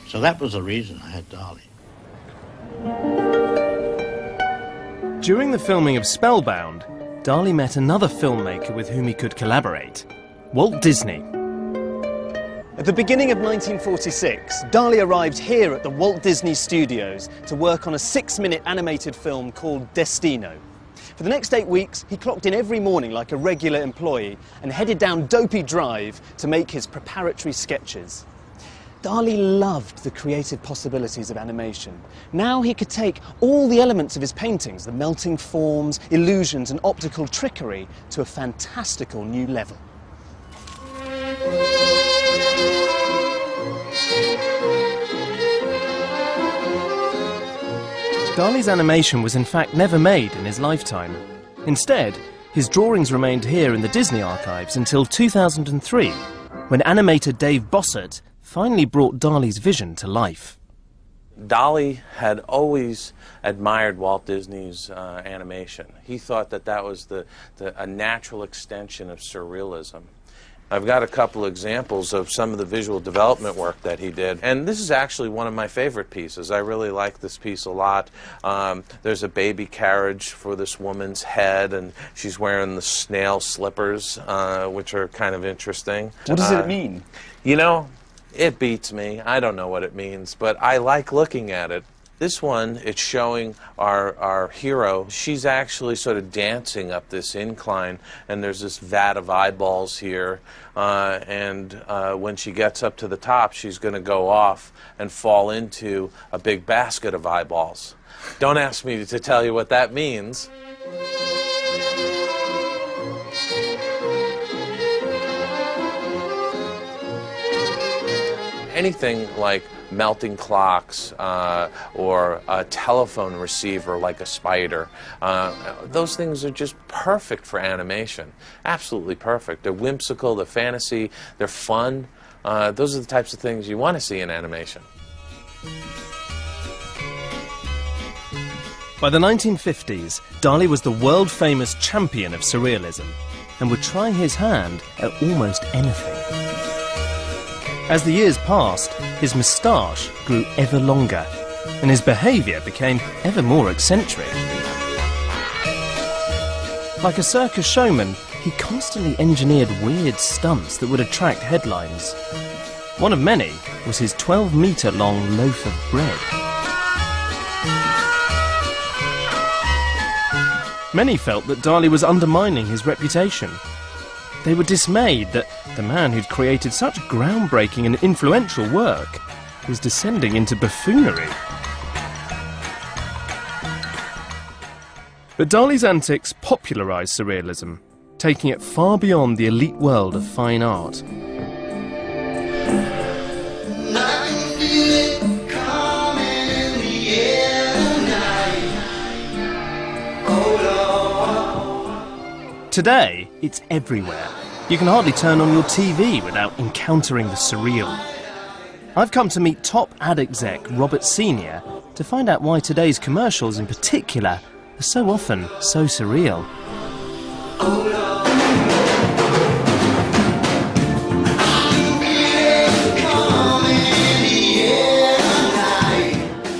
Speaker 11: So that was the reason I had Dalí.
Speaker 3: During the filming of Spellbound, Dalí met another filmmaker with whom he could collaborate, Walt Disney.
Speaker 1: At the beginning of 1946, Dalí arrived here at the Walt Disney Studios to work on a 6-minute animated film called Destino. For the next 8 weeks, he clocked in every morning like a regular employee and headed down Dopey Drive to make his preparatory sketches. Dalí loved the creative possibilities of animation. Now he could take all the elements of his paintings, the melting forms, illusions and optical trickery, to a fantastical new level.
Speaker 3: Dalí's animation was in fact never made in his lifetime. Instead, his drawings remained here in the Disney archives until 2003, when animator Dave Bossert finally brought Dalí's vision to life.
Speaker 12: Dalí had always admired Walt Disney's animation. He thought that that was a natural extension of surrealism. I've got a couple examples of some of the visual development work that he did, and this is actually one of my favorite pieces. I really like this piece a lot. There's a baby carriage for this woman's head, and she's wearing the snail slippers, which are kind of interesting.
Speaker 1: What does it mean?
Speaker 12: You know, it beats me. I don't know what it means, but I like looking at it. This one, it's showing our hero. She's actually sort of dancing up this incline, and there's this vat of eyeballs here. When she gets up to the top, she's going to go off and fall into a big basket of eyeballs. Don't ask me to tell you what that means. Anything like melting clocks or a telephone receiver like a spider, those things are just perfect for animation. Absolutely perfect. They're whimsical, they're fantasy, they're fun. Those are the types of things you want to see in animation.
Speaker 3: By the 1950s, Dalí was the world-famous champion of surrealism and would try his hand at almost anything. As the years passed, his moustache grew ever longer, and his behaviour became ever more eccentric. Like a circus showman, he constantly engineered weird stunts that would attract headlines. One of many was his 12-metre-long loaf of bread. Many felt that Dalí was undermining his reputation. They were dismayed that the man who'd created such groundbreaking and influential work was descending into buffoonery. But Dalí's antics popularised surrealism, taking it far beyond the elite world of fine art. Today, it's everywhere. You can hardly turn on your TV without encountering the surreal. I've come to meet top ad exec Robert Senior to find out why today's commercials in particular are so often so surreal.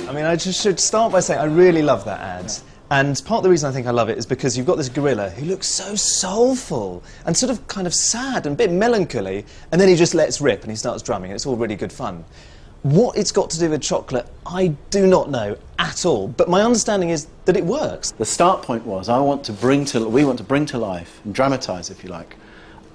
Speaker 1: I mean, I just should start by saying I really love that ad. And part of the reason I think I love it is because you've got this gorilla who looks so soulful and sort of kind of sad and a bit melancholy, and then he just lets rip and he starts drumming, and it's all really good fun. What it's got to do with chocolate, I do not know at all, but my understanding is that it works.
Speaker 13: The start point was, we want to bring to life, and dramatise, if you like,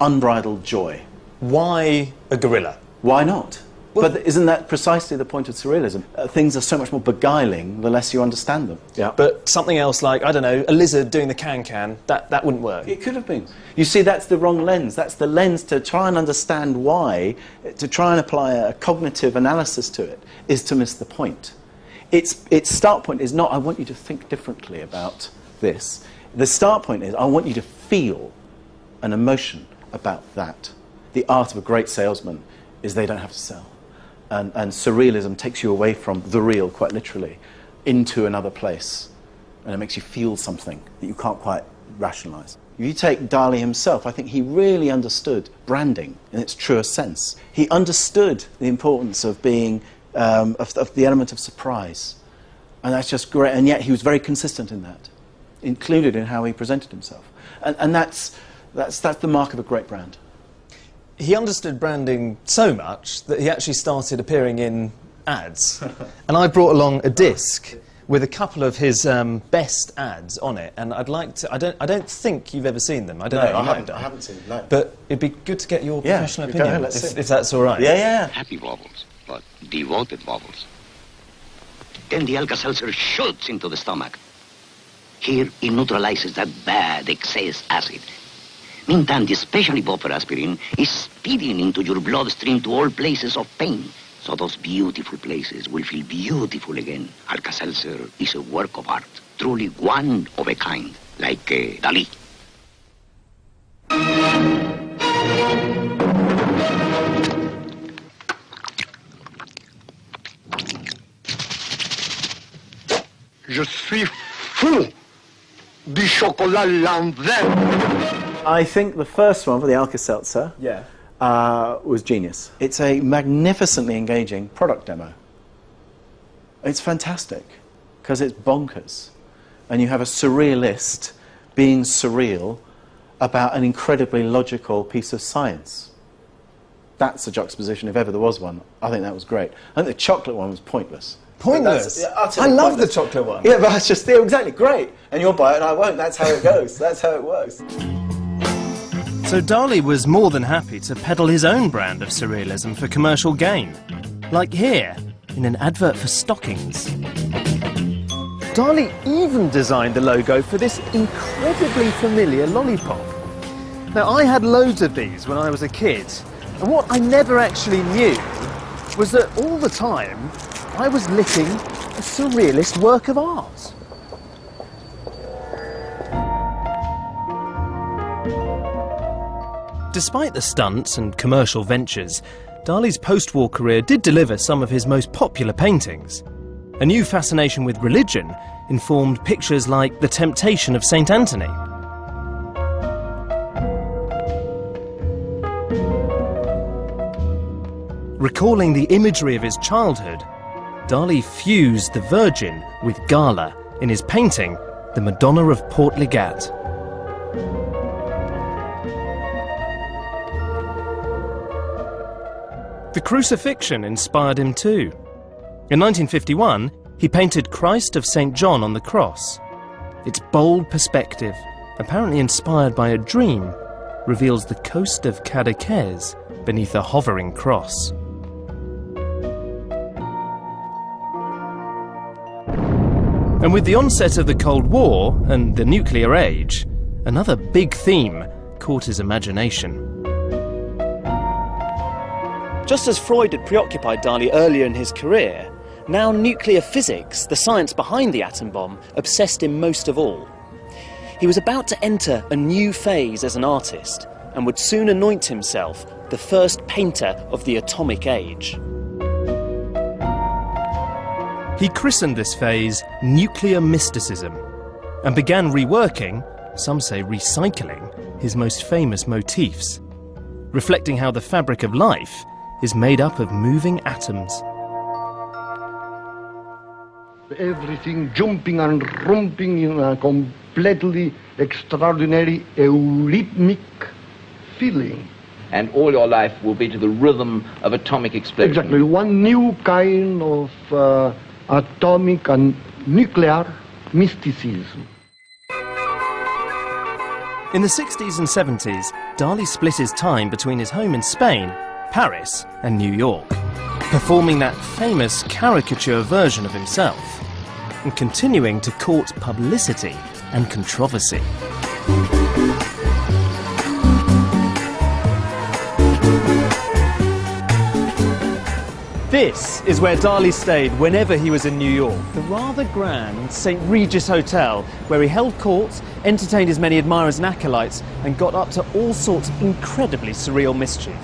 Speaker 13: unbridled joy.
Speaker 1: Why a gorilla?
Speaker 13: Why not? Well, but isn't that precisely the point of surrealism? Things are so much more beguiling the less you understand them.
Speaker 1: Yeah. But something else like, I don't know, a lizard doing the can-can, that wouldn't work.
Speaker 13: It could have been. You see, that's the wrong lens. That's the lens to try and understand why, to try and apply a cognitive analysis to it, is to miss the point. Its start point is not, I want you to think differently about this. The start point is, I want you to feel an emotion about that. The art of a great salesman is they don't have to sell. And surrealism takes you away from the real, quite literally, into another place. And it makes you feel something that you can't quite rationalise. If you take Dalí himself, I think he really understood branding in its truest sense. He understood the importance of being, of the element of surprise. And that's just great. And yet he was very consistent in that. included in how he presented himself. And that's the mark of a great brand.
Speaker 1: He understood branding so much that he actually started appearing in ads. And I brought along a disc with a couple of his best ads on it, and I'd like to... I don't think you've ever seen them. I don't know.
Speaker 13: I haven't seen them, no.
Speaker 1: But it'd be good to get your professional opinion, if that's all right.
Speaker 13: Yeah.
Speaker 14: Happy wobbles, but devoted wobbles. Then the Alka-Seltzer shoots into the stomach. Here, it neutralizes that bad excess acid. Meantime, the specially buffer aspirin is speeding into your bloodstream to all places of pain. So those beautiful places will feel beautiful again. Alka-Seltzer is a work of art, truly one of a kind, like Dalí.
Speaker 15: Je suis fou du chocolat lambert.
Speaker 13: I think the first one for the Alka-Seltzer was genius. It's a magnificently engaging product demo. It's fantastic because it's bonkers. And you have a surrealist being surreal about an incredibly logical piece of science. That's a juxtaposition, if ever there was one. I think that was great. I think the chocolate one was pointless.
Speaker 1: Pointless? I love the chocolate one.
Speaker 13: Yeah, but it's just, exactly, great. And you'll buy it and I won't. That's how it goes. That's how it works.
Speaker 3: So Dalí was more than happy to peddle his own brand of surrealism for commercial gain. Like here, in an advert for stockings.
Speaker 1: Dalí even designed the logo for this incredibly familiar lollipop. Now, I had loads of these when I was a kid, and what I never actually knew was that all the time I was licking a surrealist work of art.
Speaker 3: Despite the stunts and commercial ventures, Dalí's post-war career did deliver some of his most popular paintings. A new fascination with religion informed pictures like The Temptation of St. Anthony. Recalling the imagery of his childhood, Dalí fused the Virgin with Gala in his painting, The Madonna of Portligat. The crucifixion inspired him too. In 1951, he painted Christ of St. John on the cross. Its bold perspective, apparently inspired by a dream, reveals the coast of Cadaqués beneath a hovering cross. And with the onset of the Cold War and the nuclear age, another big theme caught his imagination.
Speaker 1: Just as Freud had preoccupied Dalí earlier in his career, now nuclear physics, the science behind the atom bomb, obsessed him most of all. He was about to enter a new phase as an artist and would soon anoint himself the first painter of the atomic age.
Speaker 3: He christened this phase nuclear mysticism and began reworking, some say recycling, his most famous motifs, reflecting how the fabric of life is made up of moving atoms.
Speaker 15: Everything jumping and romping in a completely extraordinary eurythmic feeling.
Speaker 16: And all your life will be to the rhythm of atomic explosion.
Speaker 15: Exactly, one new kind of atomic and nuclear mysticism.
Speaker 3: In the 60s and 70s, Dalí split his time between his home in Spain, Paris and New York, performing that famous caricature version of himself and continuing to court publicity and controversy.
Speaker 1: This is where Dalí stayed whenever he was in New York. The rather grand St. Regis Hotel, where he held court, entertained his many admirers and acolytes, and got up to all sorts of incredibly surreal mischief.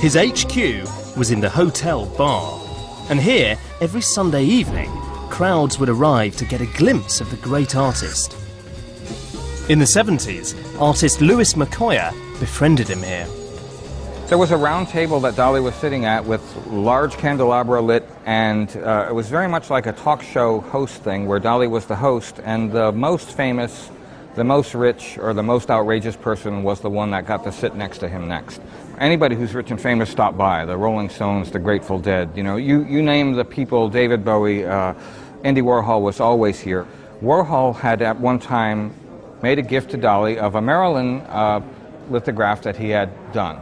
Speaker 3: His HQ was in the hotel bar, and here, every Sunday evening, crowds would arrive to get a glimpse of the great artist. In the 70s, artist Louis Macoya befriended him here.
Speaker 17: There was a round table that Dalí was sitting at with large candelabra lit, and it was very much like a talk show host thing where Dalí was the host, and the most famous, the most rich, or the most outrageous person was the one that got to sit next to him next. Anybody who's rich and famous stopped by, the Rolling Stones, the Grateful Dead, you know, you name the people, David Bowie, Andy Warhol was always here. Warhol had at one time made a gift to Dalí of a Marilyn lithograph that he had done.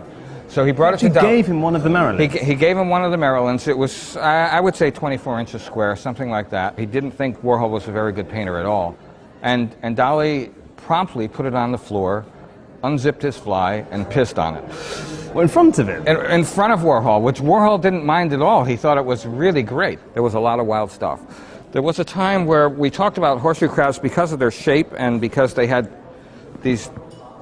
Speaker 17: So he brought it to Dalí.
Speaker 1: You gave him one of the Marilyns?
Speaker 17: He gave him one of the Marilyns. It was, I would say, 24 inches square, something like that. He didn't think Warhol was a very good painter at all. And Dalí promptly put it on the floor, unzipped his fly, and pissed on it.
Speaker 1: Well, in front of him?
Speaker 17: In front of Warhol, which Warhol didn't mind at all. He thought it was really great. There was a lot of wild stuff. There was a time where we talked about horseshoe crabs because of their shape and because they had these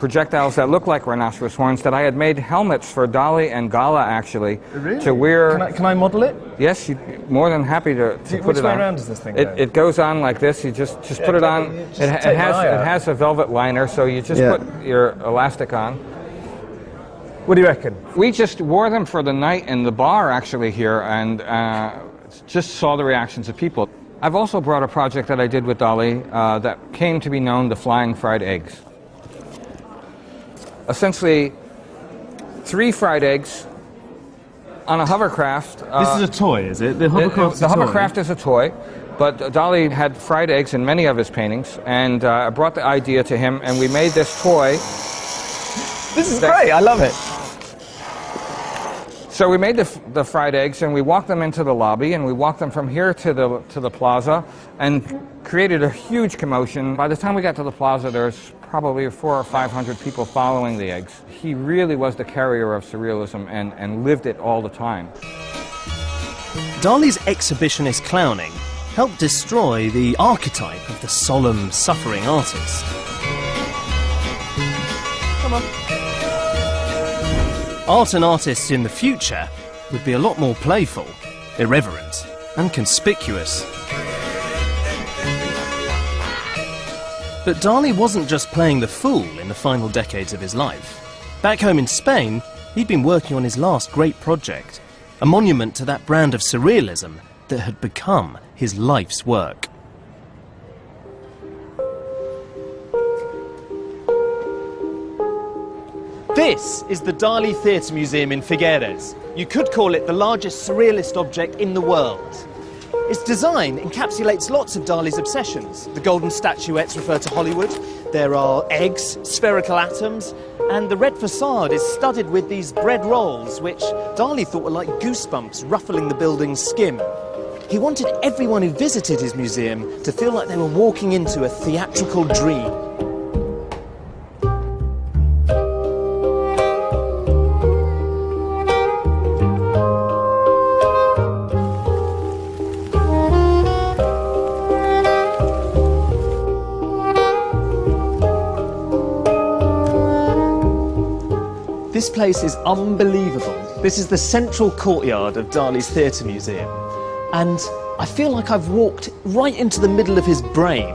Speaker 17: projectiles that looked like rhinoceros horns, that I had made helmets for Dalí and Gala, actually,
Speaker 1: really?
Speaker 17: To wear.
Speaker 1: Can I model it?
Speaker 17: Yes, more than happy to put it on.
Speaker 1: Which way around does this thing go?
Speaker 17: It goes on like this. You just put it on. It has a velvet liner, so you just put your elastic on.
Speaker 1: What do you reckon?
Speaker 17: We just wore them for the night in the bar, actually, here, and just saw the reactions of people. I've also brought a project that I did with Dalí that came to be known the Flying Fried Eggs. Essentially, 3 fried eggs on a hovercraft.
Speaker 1: This is a toy, is it? The hovercraft
Speaker 17: The hovercraft is a toy, but Dalí had fried eggs in many of his paintings, and I brought the idea to him, and we made this toy.
Speaker 1: This is great, I love it.
Speaker 17: So we made the fried eggs, and we walked them into the lobby, and we walked them from here to the plaza, and created a huge commotion. By the time we got to the plaza, there's probably 400 or 500 people following the eggs. He really was the carrier of surrealism and lived it all the time.
Speaker 3: Dalí's exhibitionist clowning helped destroy the archetype of the solemn, suffering artist. Come on. Art and artists in the future would be a lot more playful, irreverent, and conspicuous. But Dalí wasn't just playing the fool in the final decades of his life. Back home in Spain, he'd been working on his last great project, a monument to that brand of surrealism that had become his life's work. This is the Dalí Theatre Museum in Figueres. You could call it the largest surrealist object in the world. Its design encapsulates lots of Dalí's obsessions. The golden statuettes refer to Hollywood, there are eggs, spherical atoms, and the red facade is studded with these bread rolls, which Dalí thought were like goosebumps ruffling the building's skin. He wanted everyone who visited his museum to feel like they were walking into a theatrical dream. This place is unbelievable. This is the central courtyard of Dalí's Theatre Museum. And I feel like I've walked right into the middle of his brain.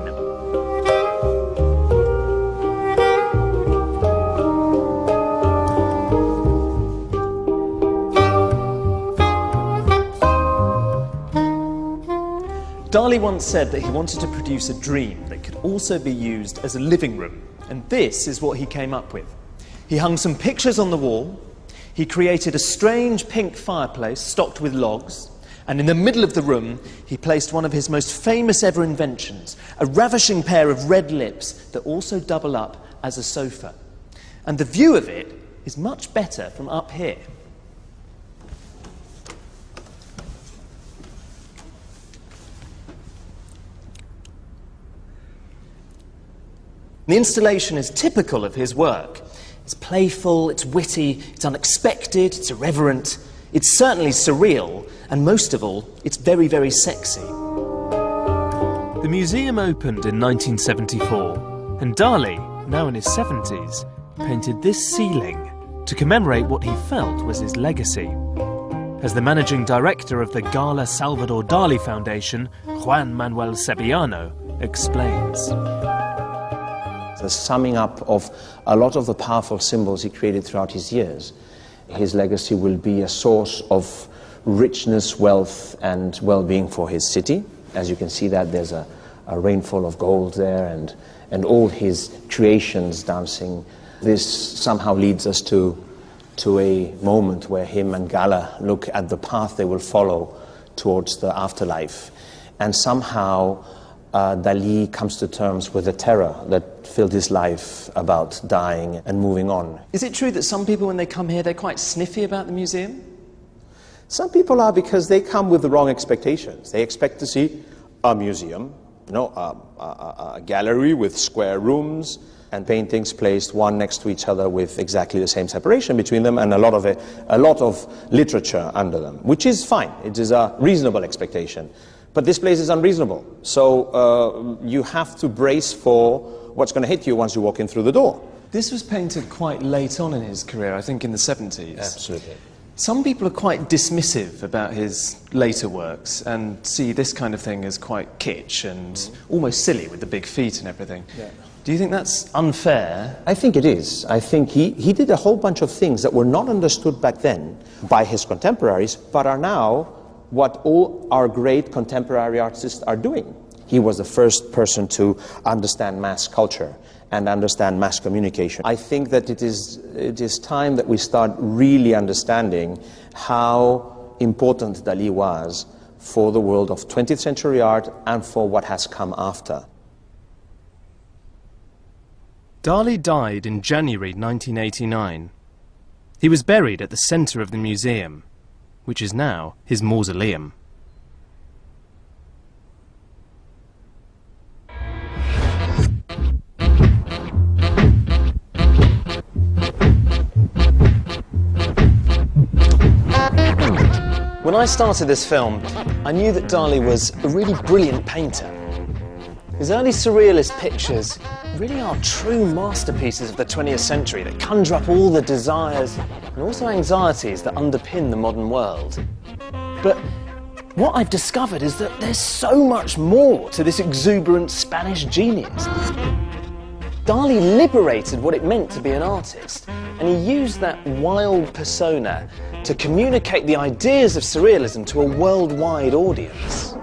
Speaker 3: Dalí once said that he wanted to produce a dream that could also be used as a living room. And this is what he came up with. He hung some pictures on the wall, he created a strange pink fireplace stocked with logs, and in the middle of the room he placed one of his most famous ever inventions, a ravishing pair of red lips that also double up as a sofa. And the view of it is much better from up here. The installation is typical of his work. It's playful, it's witty, it's unexpected, it's irreverent, it's certainly surreal, and most of all, it's very, very sexy. The museum opened in 1974, and Dalí, now in his 70s, painted this ceiling to commemorate what he felt was his legacy. As the managing director of the Gala Salvador Dalí Foundation, Juan Manuel Sevillano, explains.
Speaker 18: The summing up of a lot of the powerful symbols he created throughout his years
Speaker 1: His legacy will be a source of richness, wealth and well-being for his city. As you can see that there's a rainfall of gold there and all his creations dancing. This somehow leads us to a moment where him and Gala look at the path they will follow towards the afterlife. And somehow Dalí comes to terms with the terror that filled his life about dying and moving on.
Speaker 18: Is it true that some people, when they come here, they're quite sniffy about the museum?
Speaker 1: Some people are, because they come with the wrong expectations. They expect to see a museum, you know, a gallery with square rooms and paintings placed one next to each other with exactly the same separation between them, and a lot of literature under them, which is fine. It is a reasonable expectation. But this place is unreasonable. So you have to brace for what's going to hit you once you walk in through the door.
Speaker 18: This was painted quite late on in his career, I think in the 70s.
Speaker 1: Absolutely.
Speaker 18: Some people are quite dismissive about his later works and see this kind of thing as quite kitsch and almost silly with the big feet and everything.
Speaker 1: Yeah.
Speaker 18: Do you think that's unfair?
Speaker 1: I think it is. I think he did a whole bunch of things that were not understood back then by his contemporaries, but are now what all our great contemporary artists are doing. He was the first person to understand mass culture and understand mass communication. I think that it is time that we start really understanding how important Dalí was for the world of 20th century art and for what has come after.
Speaker 3: Dalí died in January 1989. He was buried at the centre of the museum, which is now his mausoleum.
Speaker 18: When I started this film, I knew that Dalí was a really brilliant painter. His early surrealist pictures really are true masterpieces of the 20th century that conjure up all the desires and also anxieties that underpin the modern world. But what I've discovered is that there's so much more to this exuberant Spanish genius. Dalí liberated what it meant to be an artist, and he used that wild persona to communicate the ideas of surrealism to a worldwide audience.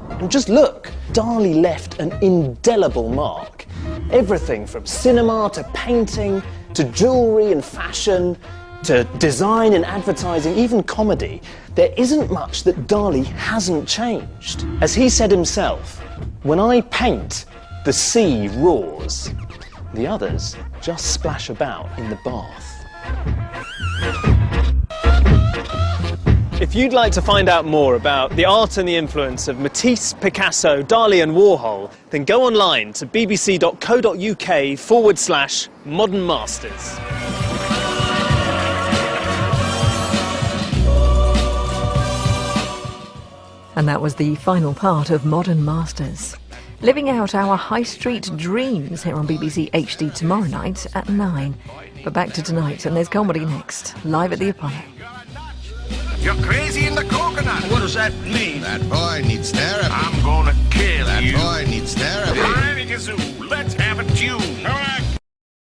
Speaker 18: And just look, Dalí left an indelible mark. Everything from cinema to painting to jewellery and fashion to design and advertising, even comedy. There isn't much that Dalí hasn't changed. As he said himself, "When I paint, the sea roars. The others just splash about in the bath." If you'd like to find out more about the art and the influence of Matisse, Picasso, Dalí and Warhol, then go online to bbc.co.uk/Modern Masters.
Speaker 19: And that was the final part of Modern Masters. Living out our high street dreams here on BBC HD tomorrow night at 9. But back to tonight, and there's comedy next, live at the Apollo.
Speaker 20: You're crazy in the coconut. What does that mean? That boy needs therapy. I'm gonna kill you. That boy needs therapy. Let's have a tune.